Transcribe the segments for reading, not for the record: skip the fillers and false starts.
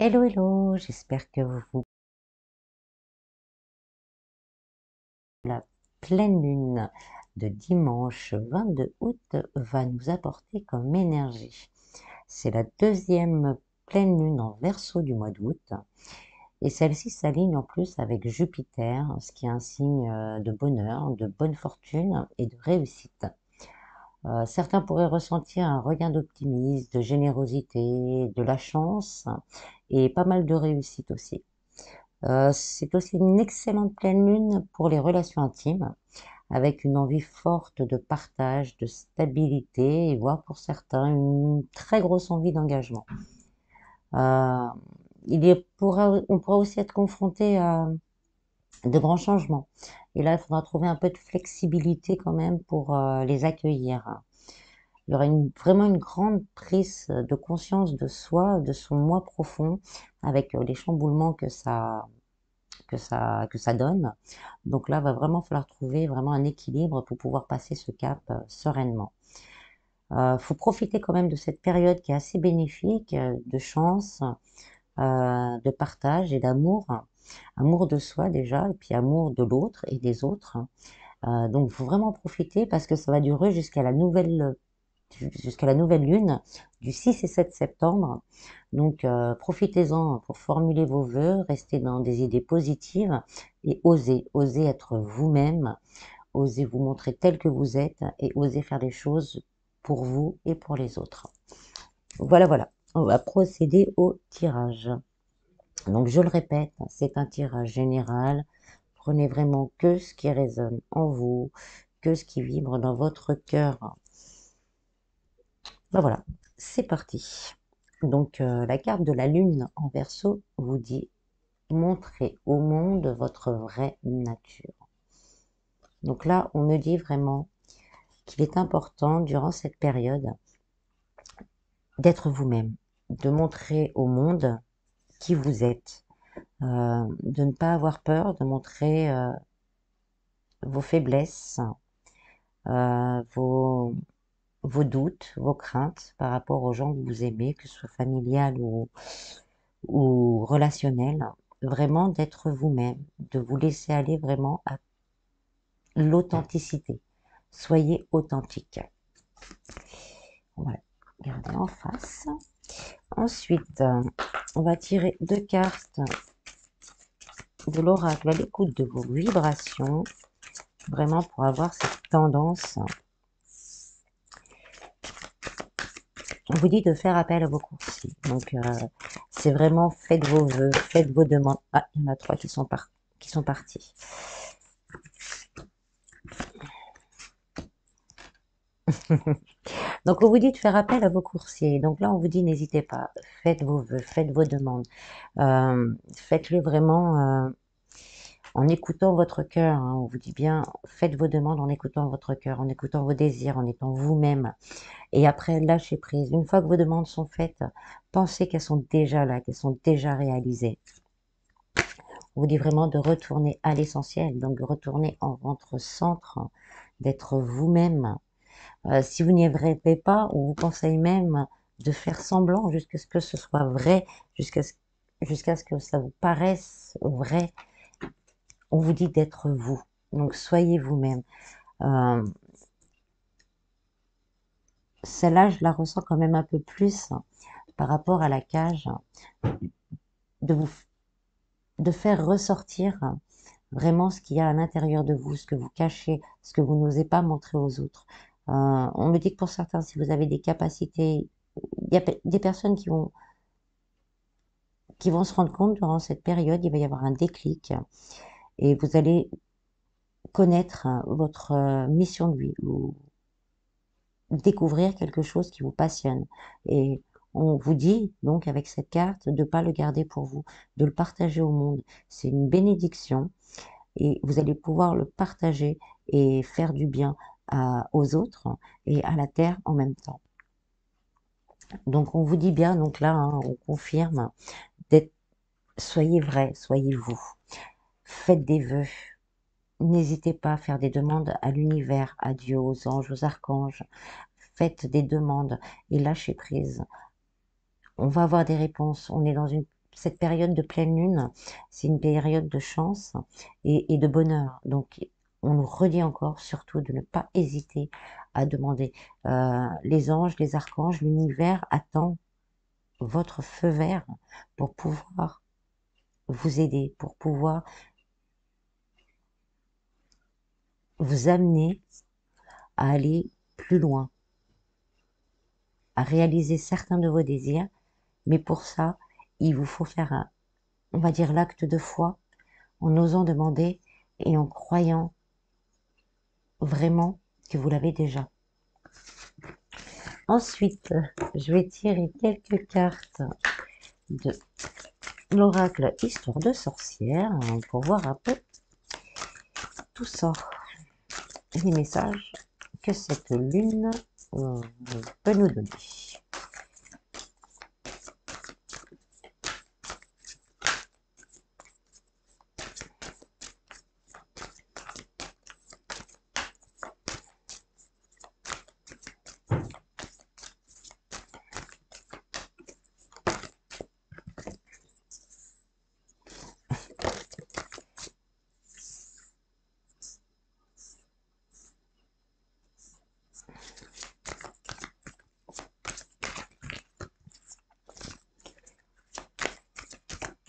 Hello, hello, j'espère que la pleine lune de dimanche 22 août va nous apporter comme énergie. C'est la deuxième pleine lune en Verseau du mois d'août et celle-ci s'aligne en plus avec Jupiter, ce qui est un signe de bonheur, de bonne fortune et de réussite. Certains pourraient ressentir un regain d'optimisme, de générosité, de la chance et pas mal de réussite aussi. C'est aussi une excellente pleine lune pour les relations intimes, avec une envie forte de partage, de stabilité, et voire pour certains une très grosse envie d'engagement. Euh, on pourra aussi être confronté à de grands changements. Et là, il faudra trouver un peu de flexibilité quand même pour les accueillir. Il y aura vraiment une grande prise de conscience de soi, de son moi profond, avec les chamboulements que ça donne. Donc là, va vraiment falloir trouver vraiment un équilibre pour pouvoir passer ce cap sereinement. Faut profiter quand même de cette période qui est assez bénéfique, de chance, de partage et d'amour. Amour de soi déjà, et puis amour de l'autre et des autres. Donc, il faut vraiment profiter parce que ça va durer jusqu'à la nouvelle lune du 6 et 7 septembre. Donc, profitez-en pour formuler vos vœux, rester dans des idées positives et oser être vous-même, oser vous montrer tel que vous êtes et oser faire des choses pour vous et pour les autres. Voilà, voilà. On va procéder au tirage. Donc, je le répète, c'est un tirage général. Prenez vraiment que ce qui résonne en vous, que ce qui vibre dans votre cœur. Ben voilà, c'est parti. Donc, la carte de la lune en Verseau vous dit montrez au monde votre vraie nature. Donc là, on me dit vraiment qu'il est important durant cette période d'être vous-même, de montrer au monde qui vous êtes, de ne pas avoir peur de montrer vos faiblesses, vos doutes, vos craintes par rapport aux gens que vous aimez, que ce soit familial ou relationnel. Vraiment d'être vous-même, de vous laisser aller vraiment à l'authenticité. Soyez authentique. On va regarder en face. Ensuite, on va tirer deux cartes de l'oracle à l'écoute de vos vibrations, vraiment pour avoir cette tendance. On vous dit de faire appel à vos coursiers. Donc, c'est vraiment faites vos vœux, faites vos demandes. Ah, il y en a trois qui sont partis. Donc, on vous dit de faire appel à vos coursiers. Donc là, on vous dit n'hésitez pas, faites vos vœux, faites vos demandes. Faites-le vraiment en écoutant votre cœur. Hein. On vous dit bien, faites vos demandes en écoutant votre cœur, en écoutant vos désirs, en étant vous-même. Et après, lâchez prise. Une fois que vos demandes sont faites, pensez qu'elles sont déjà là, qu'elles sont déjà réalisées. On vous dit vraiment de retourner à l'essentiel, donc de retourner en votre centre, d'être vous-même. Si vous n'y arrivez pas, on vous conseille même de faire semblant jusqu'à ce que ce soit vrai, jusqu'à ce que ça vous paraisse vrai. On vous dit d'être vous. Donc soyez vous-même. Euh, Celle-là, je la ressens quand même un peu plus par rapport à la cage, de vous, de faire ressortir vraiment ce qu'il y a à l'intérieur de vous, ce que vous cachez, ce que vous n'osez pas montrer aux autres. On me dit que pour certains, si vous avez des capacités, il y a des personnes qui vont se rendre compte durant cette période, il va y avoir un déclic et vous allez connaître votre mission de vie ou découvrir quelque chose qui vous passionne. Et on vous dit donc avec cette carte de ne pas le garder pour vous, de le partager au monde. C'est une bénédiction et vous allez pouvoir le partager et faire du bien aux autres et à la terre en même temps. Donc on vous dit bien, donc là hein, on confirme, d'être, soyez vrai, soyez vous, faites des vœux, n'hésitez pas à faire des demandes à l'univers, à Dieu, aux anges, aux archanges, faites des demandes et lâchez prise. On va avoir des réponses, on est dans une cette période de pleine lune, c'est une période de chance et de bonheur. Donc, on nous redit encore, surtout, de ne pas hésiter à demander. Les anges, les archanges, l'univers attend votre feu vert pour pouvoir vous aider, pour pouvoir vous amener à aller plus loin, à réaliser certains de vos désirs. Mais pour ça, il vous faut faire, on va dire, l'acte de foi, en osant demander et en croyant vraiment que vous l'avez déjà. Ensuite, je vais tirer quelques cartes de l'oracle Histoire de sorcière pour voir un peu tout ça. Les messages que cette lune peut nous donner.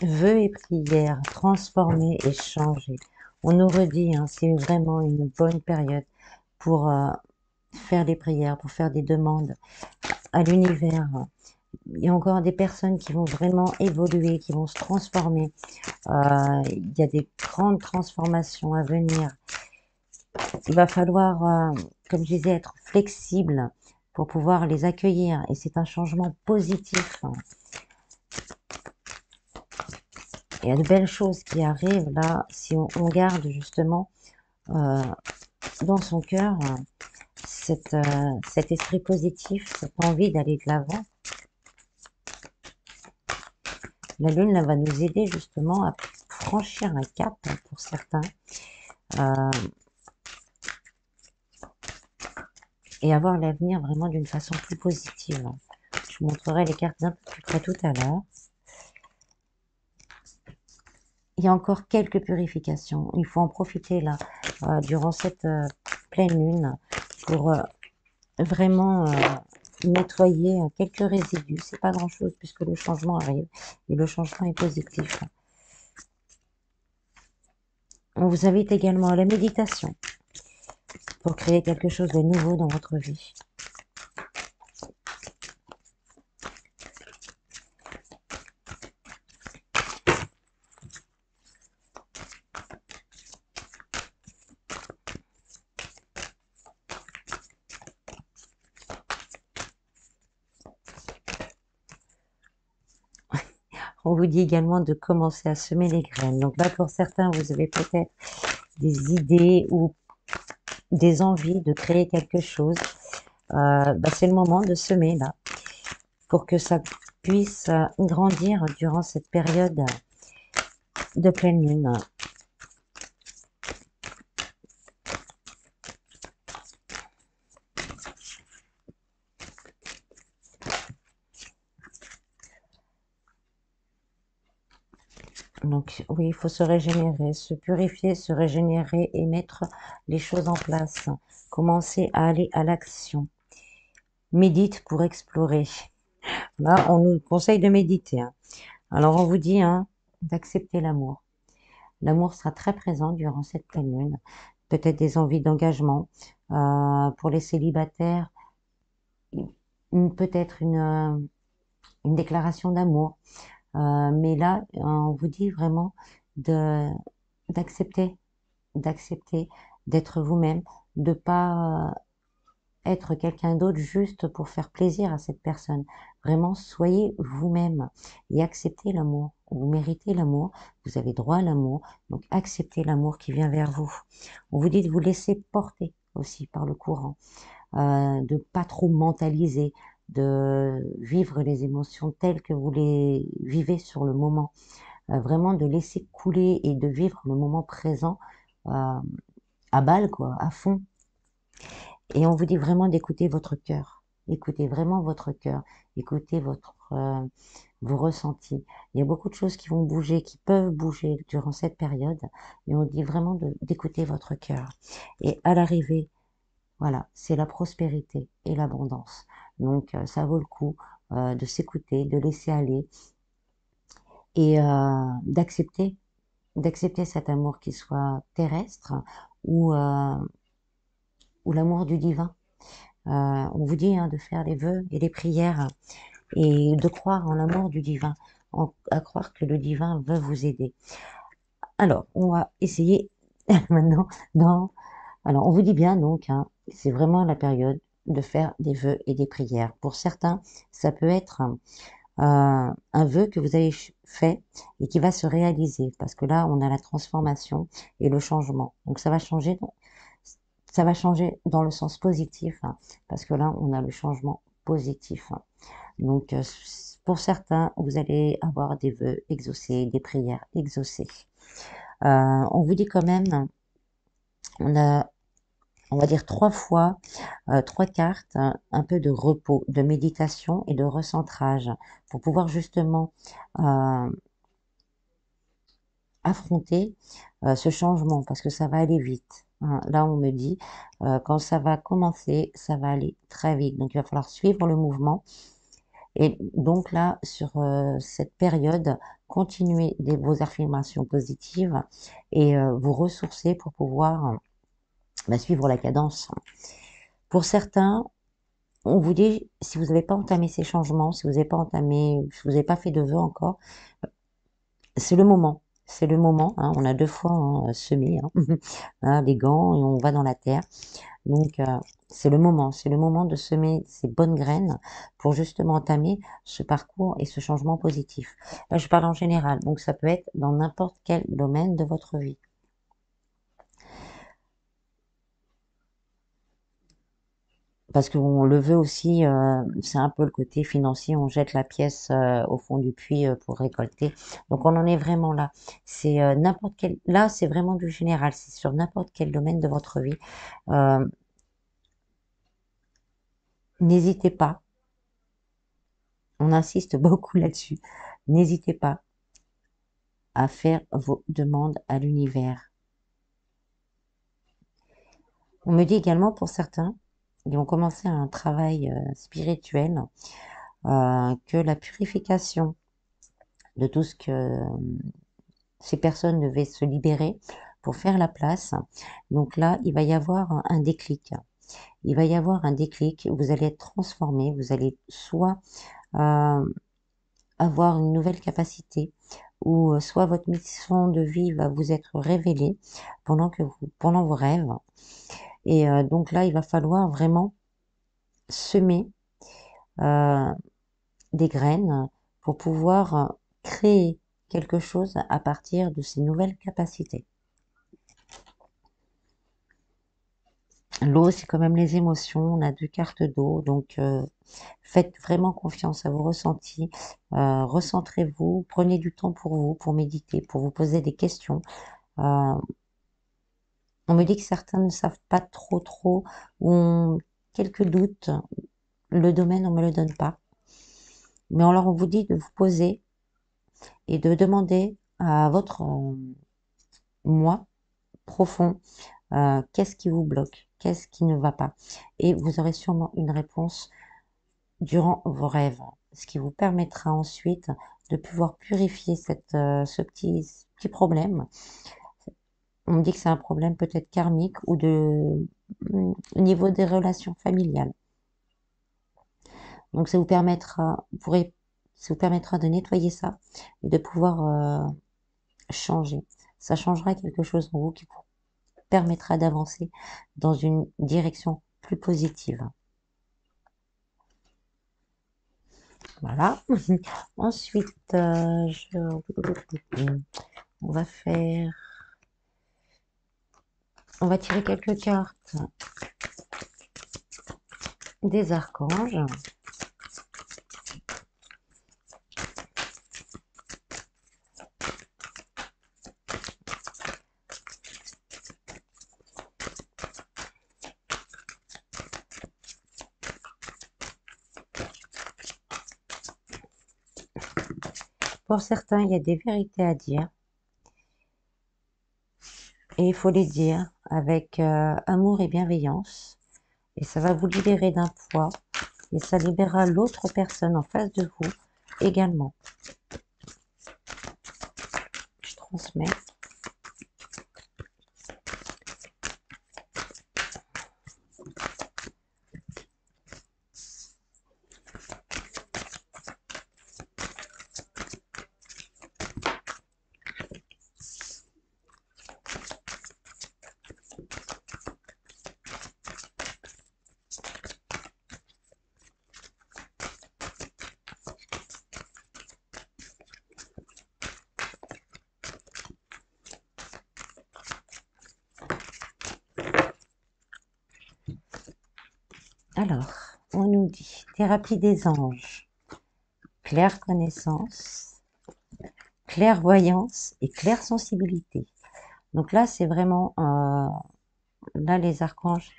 Vœux et prières, transformer et changer. On nous redit, hein, c'est vraiment une bonne période pour faire des prières, pour faire des demandes à l'univers. Il y a encore des personnes qui vont vraiment évoluer, qui vont se transformer. Il y a des grandes transformations à venir. Il va falloir, comme je disais, être flexible pour pouvoir les accueillir. Et c'est un changement positif. Il y a de belles choses qui arrivent là, si on garde justement dans son cœur cet esprit positif, cette envie d'aller de l'avant. La lune là, va nous aider justement à franchir un cap pour certains et avoir l'avenir vraiment d'une façon plus positive. Je vous montrerai les cartes un peu plus près tout à l'heure. Il y a encore quelques purifications. Il faut en profiter là, durant cette pleine lune, pour vraiment nettoyer quelques résidus. C'est pas grand chose puisque le changement arrive et le changement est positif. On vous invite également à la méditation pour créer quelque chose de nouveau dans votre vie. On vous dit également de commencer à semer les graines. Donc là, pour certains, vous avez peut-être des idées ou des envies de créer quelque chose. C'est le moment de semer là, pour que ça puisse grandir durant cette période de pleine lune. Donc oui, il faut se régénérer, se purifier, se régénérer et mettre les choses en place. Commencer à aller à l'action. Médite pour explorer. Là, on nous conseille de méditer. Hein. Alors on vous dit d'accepter l'amour. L'amour sera très présent durant cette pleine lune. Peut-être des envies d'engagement. Pour les célibataires, peut-être une déclaration d'amour. Mais là, on vous dit vraiment d'accepter, d'être vous-même, de pas être quelqu'un d'autre juste pour faire plaisir à cette personne. Vraiment, soyez vous-même et acceptez l'amour. Vous méritez l'amour, vous avez droit à l'amour, donc acceptez l'amour qui vient vers vous. On vous dit de vous laisser porter aussi par le courant, de pas trop mentaliser, de vivre les émotions telles que vous les vivez sur le moment. Vraiment de laisser couler et de vivre le moment présent à balle, quoi, à fond. Et on vous dit vraiment d'écouter votre cœur. Écoutez vraiment votre cœur. Écoutez vos ressentis. Il y a beaucoup de choses qui vont bouger, qui peuvent bouger durant cette période. Et on dit vraiment d'écouter votre cœur. Et à l'arrivée, voilà, c'est la prospérité et l'abondance. Donc, ça vaut le coup de s'écouter, de laisser aller et d'accepter cet amour qui soit terrestre ou, euh, ou l'amour du divin. On vous dit de faire les vœux et les prières et de croire en l'amour du divin, à croire que le divin veut vous aider. Alors, on va essayer maintenant Alors, on vous dit bien donc, c'est vraiment la période de faire des vœux et des prières. Pour certains, ça peut être un vœu que vous avez fait et qui va se réaliser, parce que là, on a la transformation et le changement. Donc, ça va changer dans le sens positif, parce que là, on a le changement positif. Donc, pour certains, vous allez avoir des vœux exaucés, des prières exaucées. On vous dit quand même, on a, on va dire 3 fois, 3 cartes, un peu de repos, de méditation et de recentrage pour pouvoir justement affronter ce changement parce que ça va aller vite. Là, on me dit, quand ça va commencer, ça va aller très vite. Donc, il va falloir suivre le mouvement. Et donc là, sur cette période, continuez vos affirmations positives et vous ressourcer pour pouvoir suivre la cadence. Pour certains, on vous dit, si vous n'avez pas entamé ces changements, si vous n'avez pas entamé, si vous n'avez pas fait de vœux encore, c'est le moment. C'est le moment. On a 2 fois semé les gants et on va dans la terre. Donc, c'est le moment. C'est le moment de semer ces bonnes graines pour justement entamer ce parcours et ce changement positif. Là, je parle en général. Donc, ça peut être dans n'importe quel domaine de votre vie. Parce qu'on le veut aussi, c'est un peu le côté financier, on jette la pièce au fond du puits pour récolter. Donc on en est vraiment là. C'est n'importe quel. Là, c'est vraiment du général. C'est sur n'importe quel domaine de votre vie. Euh, N'hésitez pas. On insiste beaucoup là-dessus. N'hésitez pas à faire vos demandes à l'univers. On me dit également pour certains, qui ont commencé un travail spirituel, que la purification de tout ce que ces personnes devaient se libérer pour faire la place. Donc là, il va y avoir un déclic. Il va y avoir un déclic, vous allez être transformé, vous allez soit avoir une nouvelle capacité, ou soit votre mission de vie va vous être révélée pendant vos rêves. Et donc là, il va falloir vraiment semer des graines pour pouvoir créer quelque chose à partir de ces nouvelles capacités. L'eau, c'est quand même les émotions. On a 2 cartes d'eau, donc faites vraiment confiance à vos ressentis. Recentrez-vous, prenez du temps pour vous, pour méditer, pour vous poser des questions. On me dit que certains ne savent pas trop ou ont quelques doutes. Le domaine, on me le donne pas. Mais alors, on vous dit de vous poser et de demander à votre moi profond qu'est-ce qui vous bloque, qu'est-ce qui ne va pas. Et vous aurez sûrement une réponse durant vos rêves, ce qui vous permettra ensuite de pouvoir purifier ce petit problème. On me dit que c'est un problème peut-être karmique ou au niveau des relations familiales. Donc ça vous permettra de nettoyer ça et de pouvoir changer. Ça changera quelque chose en vous qui vous permettra d'avancer dans une direction plus positive. Voilà. Ensuite, on va faire, on va tirer quelques cartes des archanges. Pour certains, il y a des vérités à dire et il faut les dire avec amour et bienveillance. Et ça va vous libérer d'un poids et ça libérera l'autre personne en face de vous également. Je transmets. Alors, on nous dit thérapie des anges, claire connaissance, clairvoyance et claire sensibilité. Donc là, c'est vraiment, là, les archanges,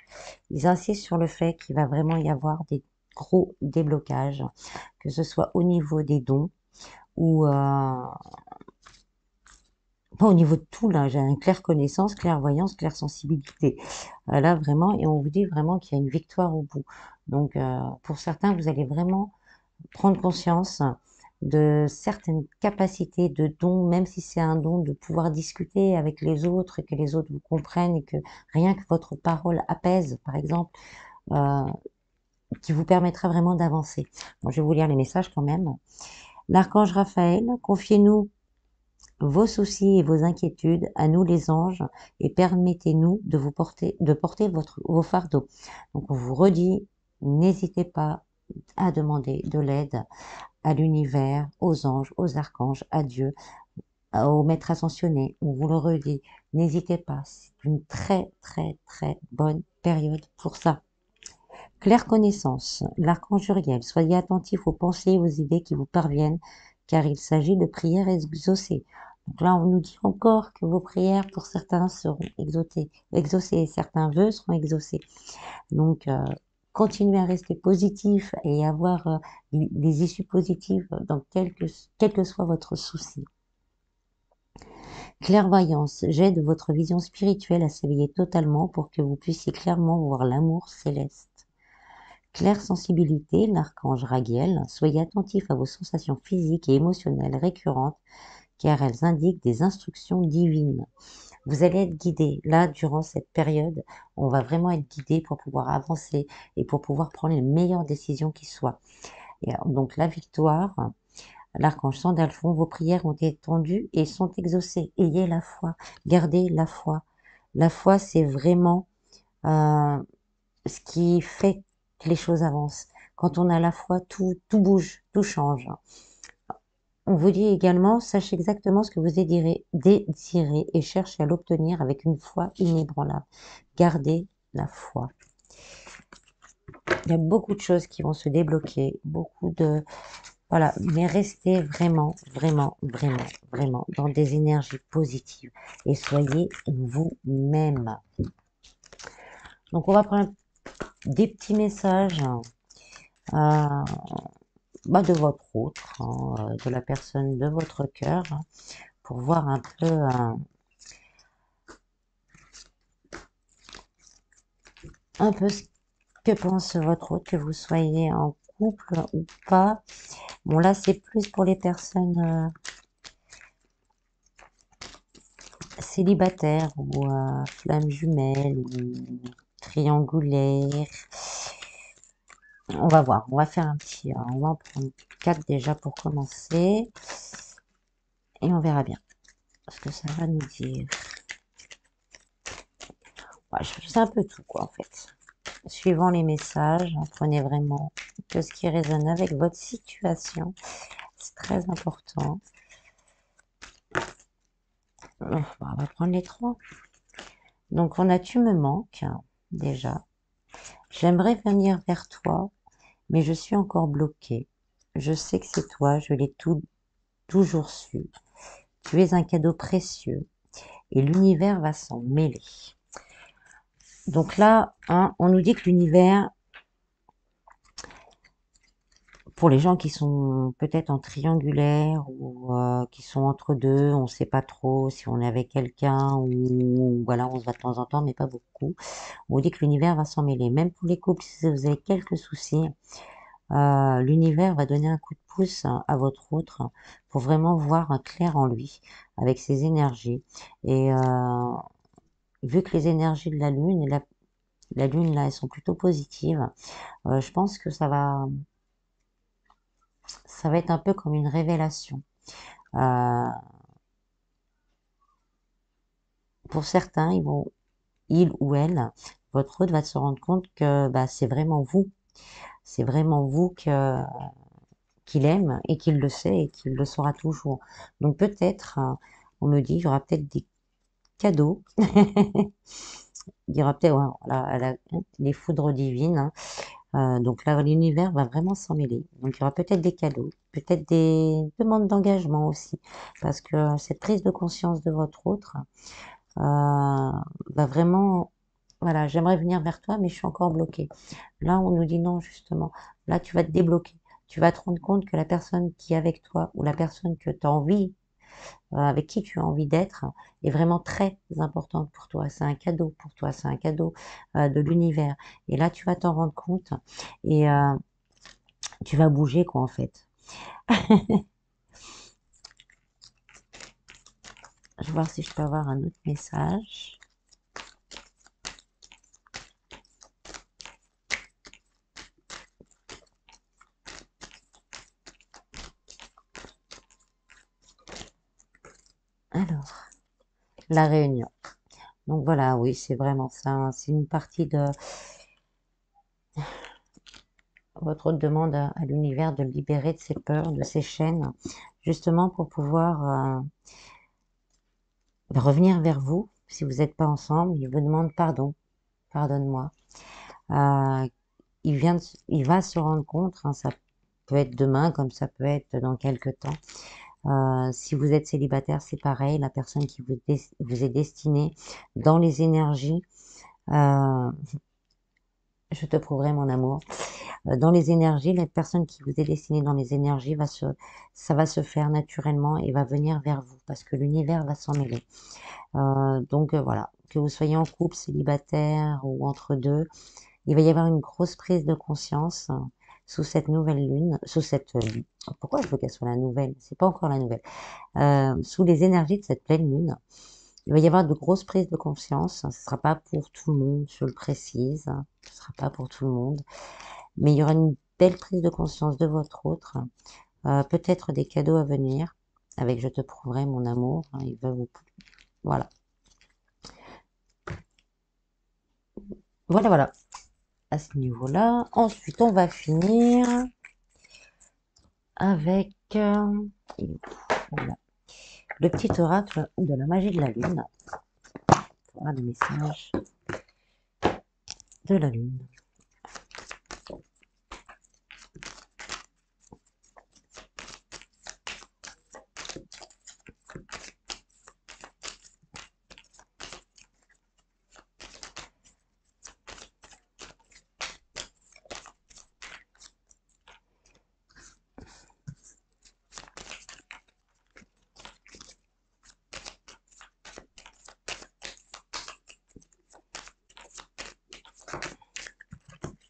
ils insistent sur le fait qu'il va vraiment y avoir des gros déblocages, que ce soit au niveau des dons ou au niveau de tout, là, j'ai une claire connaissance, clairvoyance, claire sensibilité. Là, vraiment, et on vous dit vraiment qu'il y a une victoire au bout. Donc, pour certains, vous allez vraiment prendre conscience de certaines capacités de dons, même si c'est un don de pouvoir discuter avec les autres et que les autres vous comprennent et que rien que votre parole apaise, par exemple, euh, qui vous permettra vraiment d'avancer. Bon, je vais vous lire les messages quand même. L'archange Raphaël, confiez-nous vos soucis et vos inquiétudes à nous les anges et permettez-nous de porter vos fardeaux. Donc on vous redit, n'hésitez pas à demander de l'aide à l'univers, aux anges, aux archanges, à Dieu, au maître ascensionné. On vous le redit, n'hésitez pas, c'est une très très très bonne période pour ça. Claire connaissance, l'archange Uriel, soyez attentifs aux pensées et aux idées qui vous parviennent, car il s'agit de prières exaucées. Donc là, on nous dit encore que vos prières, pour certains, seront exaucées, certains vœux seront exaucés. Donc, continuez à rester positif et avoir des issues positives dans quel que soit votre souci. Clairvoyance, j'aide votre vision spirituelle à s'éveiller totalement pour que vous puissiez clairement voir l'amour céleste. Claire sensibilité, l'archange Raguel, soyez attentif à vos sensations physiques et émotionnelles récurrentes car elles indiquent des instructions divines. Vous allez être guidé. Là, durant cette période, on va vraiment être guidé pour pouvoir avancer et pour pouvoir prendre les meilleures décisions qui soient. Et donc la victoire, l'archange Sandalphon, vos prières ont été entendues et sont exaucées. Ayez la foi, gardez la foi. La foi, c'est vraiment ce qui fait que les choses avancent. Quand on a la foi, tout bouge, tout change. On vous dit également, sachez exactement ce que vous désirez et cherchez à l'obtenir avec une foi inébranlable. Gardez la foi. Il y a beaucoup de choses qui vont se débloquer, beaucoup de... Voilà, mais restez vraiment, vraiment, vraiment, vraiment dans des énergies positives et soyez vous-même. Donc, on va prendre des petits messages de votre autre, de la personne de votre cœur, pour voir un peu ce que pense votre autre, que vous soyez en couple ou pas. Bon, là, c'est plus pour les personnes célibataires ou flammes jumelles ou triangulaires. On va voir, on va faire un petit... on va en prendre 4 déjà pour commencer. Et on verra bien ce que ça va nous dire. Ouais, c'est un peu tout, quoi, en fait. Suivant les messages, prenez vraiment que ce qui résonne avec votre situation. C'est très important. On va prendre les 3. Donc, on a tu me manques, déjà. J'aimerais venir vers toi, mais je suis encore bloquée. Je sais que c'est toi, je l'ai toujours su. Tu es un cadeau précieux et l'univers va s'en mêler. Donc là, on nous dit que l'univers, Pour les gens qui sont peut-être en triangulaire ou qui sont entre deux, on ne sait pas trop si on est avec quelqu'un ou voilà, on se voit de temps en temps, mais pas beaucoup. On vous dit que l'univers va s'en mêler. Même pour les couples, si vous avez quelques soucis, l'univers va donner un coup de pouce à votre autre pour vraiment voir un clair en lui avec ses énergies. Et vu que les énergies de la lune et la lune là, elles sont plutôt positives, je pense que ça va être un peu comme une révélation. Euh, pour certains, il ou elle, votre autre va se rendre compte que bah, c'est vraiment vous qu'il aime et qu'il le sait et qu'il le saura toujours. Donc peut-être, on me dit, il y aura peut-être des cadeaux. Il y aura peut-être voilà, les foudres divines, hein. Donc là, l'univers va vraiment s'en mêler. Donc il y aura peut-être des cadeaux, peut-être des demandes d'engagement aussi, parce que cette prise de conscience de votre autre va vraiment, voilà, j'aimerais venir vers toi, mais je suis encore bloquée. Là, on nous dit non, justement. Là, tu vas te débloquer. Tu vas te rendre compte que la personne qui est avec toi ou la personne que tu as envie, avec qui tu as envie d'être, est vraiment très importante pour toi. C'est un cadeau pour toi, c'est un cadeau de l'univers. Et là, tu vas t'en rendre compte et tu vas bouger, quoi, en fait. Je vais voir si je peux avoir un autre message. Alors, la réunion. Donc voilà, oui, c'est vraiment ça, hein. C'est une partie de votre autre demande à l'univers de le libérer de ses peurs, de ses chaînes, justement pour pouvoir revenir vers vous. Si vous n'êtes pas ensemble, il vous demande pardon, pardonne-moi. Euh, il va se rendre compte, hein, ça peut être demain comme ça peut être dans quelques temps. Si vous êtes célibataire, c'est pareil, la personne qui vous est destinée dans les énergies, euh, je te prouverai mon amour. Dans les énergies, la personne qui vous est destinée dans les énergies ça va se faire naturellement et va venir vers vous parce que l'univers va s'en mêler. Donc voilà, que vous soyez en couple, célibataire ou entre deux, il va y avoir une grosse prise de conscience sous cette nouvelle lune, pourquoi je veux qu'elle soit la nouvelle? C'est pas encore la nouvelle. Sous les énergies de cette pleine lune, il va y avoir de grosses prises de conscience. Ce ne sera pas pour tout le monde, je le précise. Ce ne sera pas pour tout le monde. Mais il y aura une belle prise de conscience de votre autre. Peut-être des cadeaux à venir. Avec Je te prouverai mon amour. Hein, il va vous... Voilà. Voilà, voilà. À ce niveau-là. Ensuite, on va finir avec voilà, le petit oracle de la magie de la lune. Voilà le message de la lune.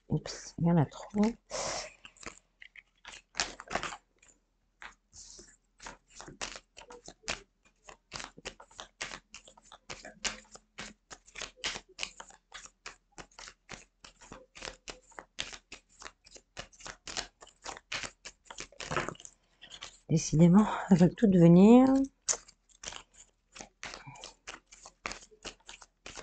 Oups, il y en a trop. Décidément, elles veulent toutes venir.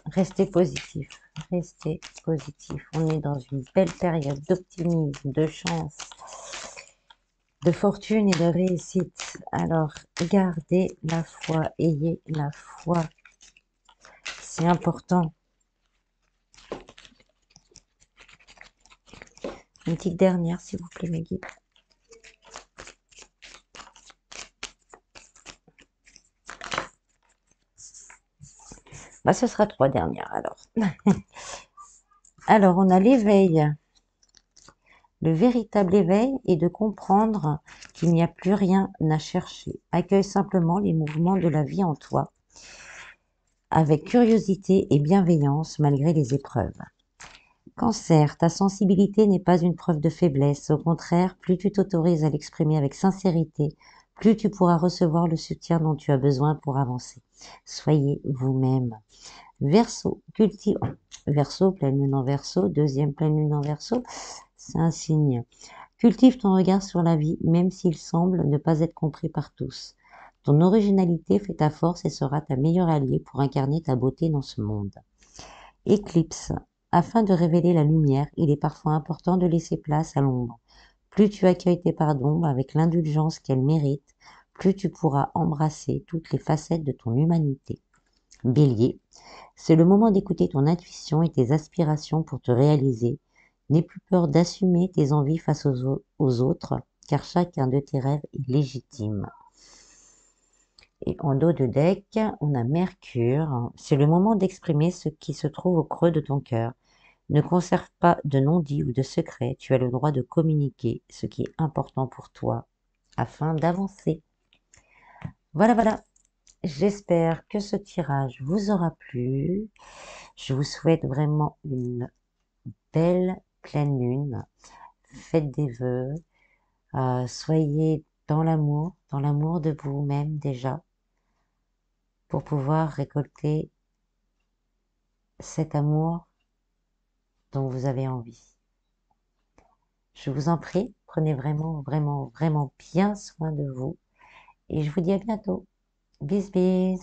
Restez positif. Restez positif. On est dans une belle période d'optimisme, de chance, de fortune et de réussite. Alors, gardez la foi. Ayez la foi. C'est important. Une petite dernière, s'il vous plaît, mes guides. Bah, ce sera 3 dernières alors. Alors, on a l'éveil Le véritable éveil est de comprendre qu'il n'y a plus rien à chercher. Accueille simplement les mouvements de la vie en toi, avec curiosité et bienveillance malgré les épreuves. Cancer, ta sensibilité n'est pas une preuve de faiblesse. Au contraire, plus tu t'autorises à l'exprimer avec sincérité, plus tu pourras recevoir le soutien dont tu as besoin pour avancer. Soyez vous-même. Verseau, cultive. Verseau, pleine lune en Verseau, deuxième pleine lune en Verseau, c'est un signe. Cultive ton regard sur la vie, même s'il semble ne pas être compris par tous. Ton originalité fait ta force et sera ta meilleure alliée pour incarner ta beauté dans ce monde. Éclipse. Afin de révéler la lumière, il est parfois important de laisser place à l'ombre. Plus tu accueilles tes parts d'ombre avec l'indulgence qu'elles méritent, plus tu pourras embrasser toutes les facettes de ton humanité. Bélier. C'est le moment d'écouter ton intuition et tes aspirations pour te réaliser. N'aie plus peur d'assumer tes envies face aux autres, car chacun de tes rêves est légitime. Et en dos de deck, on a Mercure. C'est le moment d'exprimer ce qui se trouve au creux de ton cœur. Ne conserve pas de non-dit ou de secret. Tu as le droit de communiquer ce qui est important pour toi afin d'avancer. Voilà, voilà. J'espère que ce tirage vous aura plu. Je vous souhaite vraiment une belle pleine lune. Faites des vœux. Soyez dans l'amour de vous-même déjà, pour pouvoir récolter cet amour dont vous avez envie. Je vous en prie, prenez vraiment, vraiment, vraiment bien soin de vous. Et je vous dis à bientôt. Bis, bis.